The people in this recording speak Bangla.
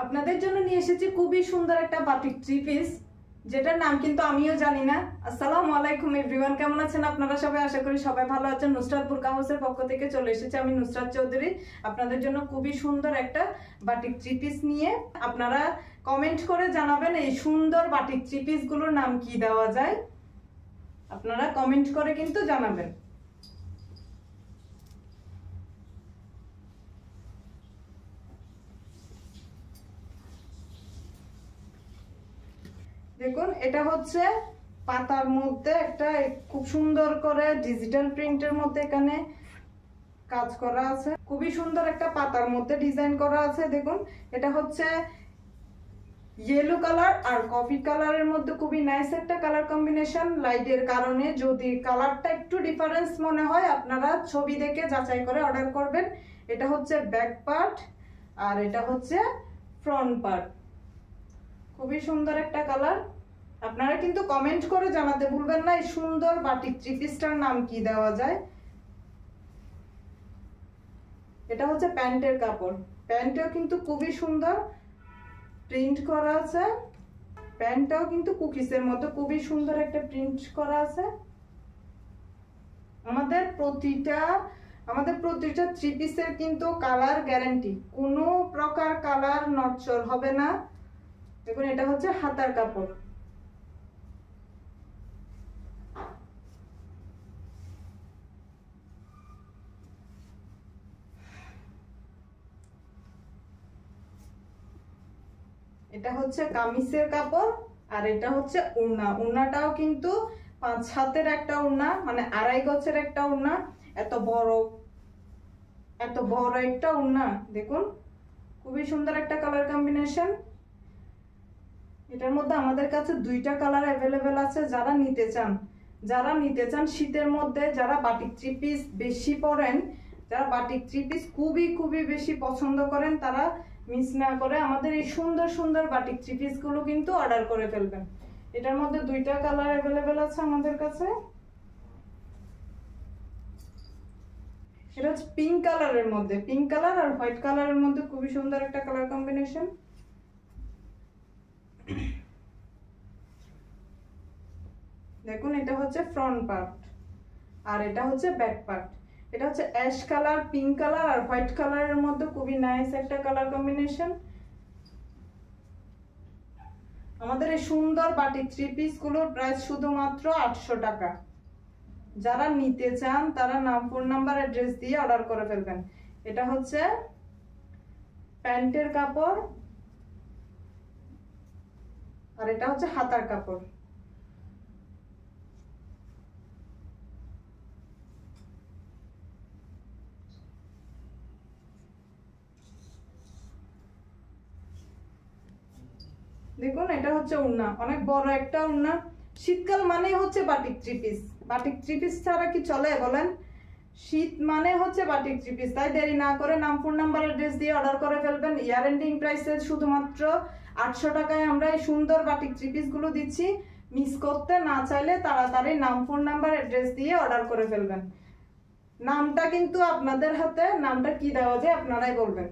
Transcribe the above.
আপনাদের জন্য নিয়ে এসেছি খুবই সুন্দর একটা বাটিক থ্রি পিস, যেটার নাম কিন্তু আমিও জানি না। আসসালামু আলাইকুম এভরিওয়ান, কেমন আছেন আপনারা সবাই? আশা করি সবাই ভালো আছেন। নুসরাত বুরকা হাউসের পক্ষ থেকে চলে এসেছে আমি নুসরাত চৌধুরী আপনাদের জন্য খুবই সুন্দর একটা বাটিক থ্রি পিস নিয়ে। আপনারা কমেন্ট করে জানাবেন এই সুন্দর বাটিক থ্রি পিস গুলোর নাম কি দেওয়া যায়, আপনারা কমেন্ট করে কিন্তু জানাবেন। দেখুন, এটা হচ্ছে পাতার মধ্যে একটা খুব সুন্দর করে ডিজিটাল প্রিন্টের মধ্যে এখানে কাজ করা আছে। খুবই সুন্দর একটা পাতার মধ্যে ডিজাইন করা আছে। দেখুন, এটা হচ্ছে ইয়েলো কালার আর কফি কালারের মধ্যে খুবই নাইস একটা কালার কম্বিনেশন। লাইটের কারণে যদি কালারটা একটু ডিফারেন্স মনে হয় আপনারা ছবি দেখে যাচাই করে অর্ডার করবেন। এটা হচ্ছে ব্যাক পার্ট আর এটা হচ্ছে ফ্রন্ট পার্ট। খুবই সুন্দর একটা কালার। আপনারা কিন্তু কমেন্ট করে জানাতে ভুলবেন না এই সুন্দর বাটিক থ্রি পিসটার নাম কি দেওয়া যায়। এটা হচ্ছে প্যান্টের কাপড়, প্যান্টটাও কিন্তু খুবই সুন্দর প্রিন্ট করা আছে। প্যান্টটাও কিন্তু কুকিজের মতো খুবই সুন্দর একটা প্রিন্ট করা আছে। আমাদের প্রতিটা থ্রি পিসের কিন্তু কালার গ্যারান্টি, কোনো প্রকার কালার নড়চড় হবে না। দেখুন, এটা হচ্ছে হাতার কাপড়। এটা হচ্ছে কামিজের কাপড় আর এটা হচ্ছে ওড়না। ওড়নাটাও কিন্তু 5 হাতের একটা ওড়না, মানে 2.5 গজের একটা ওড়না। এত বড় একটা ওড়না। দেখুন, খুবই সুন্দর একটা কালার কম্বিনেশন। এটার মধ্যে আমাদের কাছে 2টা কালার অ্যাভেলেবেল আছে। যারা নিতে চান শীতের মধ্যে, যারা বাটিক থ্রি পিস বেশি পরেন, যারা বাটিক থ্রি পিস খুবই বেশি পছন্দ করেন, তারা মিস না করে আমাদের এই সুন্দর সুন্দর বাটিক থ্রি পিস গুলো কিন্তু অর্ডার করে ফেলবেন। এটার মধ্যে 2টা কালার অ্যাভেলেবেল আছে আমাদের কাছে। এটা হচ্ছে পিঙ্ক কালারের মধ্যে, পিঙ্ক কালার আর হোয়াইট কালারের মধ্যে খুবই সুন্দর একটা কালার কম্বিনেশন। দেখুন, এটা হচ্ছে ফ্রন্ট পার্ট আর এটা হচ্ছে ব্যাক পার্ট। এটা হচ্ছে অ্যাশ কালার, পিঙ্ক কালার আর হোয়াইট কালারের মধ্যে খুবই নাইস একটা কালার কম্বিনেশন। আমাদের এই সুন্দর বাটিক থ্রি পিস গুলোর প্রাইস শুধুমাত্র 800 টাকা। যারা নিতে চান তারা নাম, ফোন নাম্বার, অ্যাড্রেস দিয়ে অর্ডার করে ফেলবেন। এটা হচ্ছে প্যান্টের কাপড় আর এটা হচ্ছে হাতার কাপড়। দেখুন, এটা হচ্ছে ওড়না, অনেক বড় একটা ওড়না। শীতকাল মানে হচ্ছে batik three piece. Batik three piece ছাড়া কি চলে বলেন? শীত মানে হচ্ছে বাটিক থ্রি পিস। তাই দেরি না করে নাম, ফোন নাম্বার, অ্যাড্রেস দিয়ে অর্ডার করে ফেলবেন। ইয়ার এন্ডিং প্রাইসে শুধুমাত্র 800 টাকায় আমরা এই সুন্দর বাটিক থ্রি পিস গুলো দিচ্ছি। মিস করতে না চাইলে তাড়াতাড়ি নাম, ফোন নাম্বার, অ্যাড্রেস দিয়ে অর্ডার করে ফেলবেন। নামটা কিন্তু আপনাদের হাতে, নামটা কি দেওয়া যায় আপনারাই বলবেন।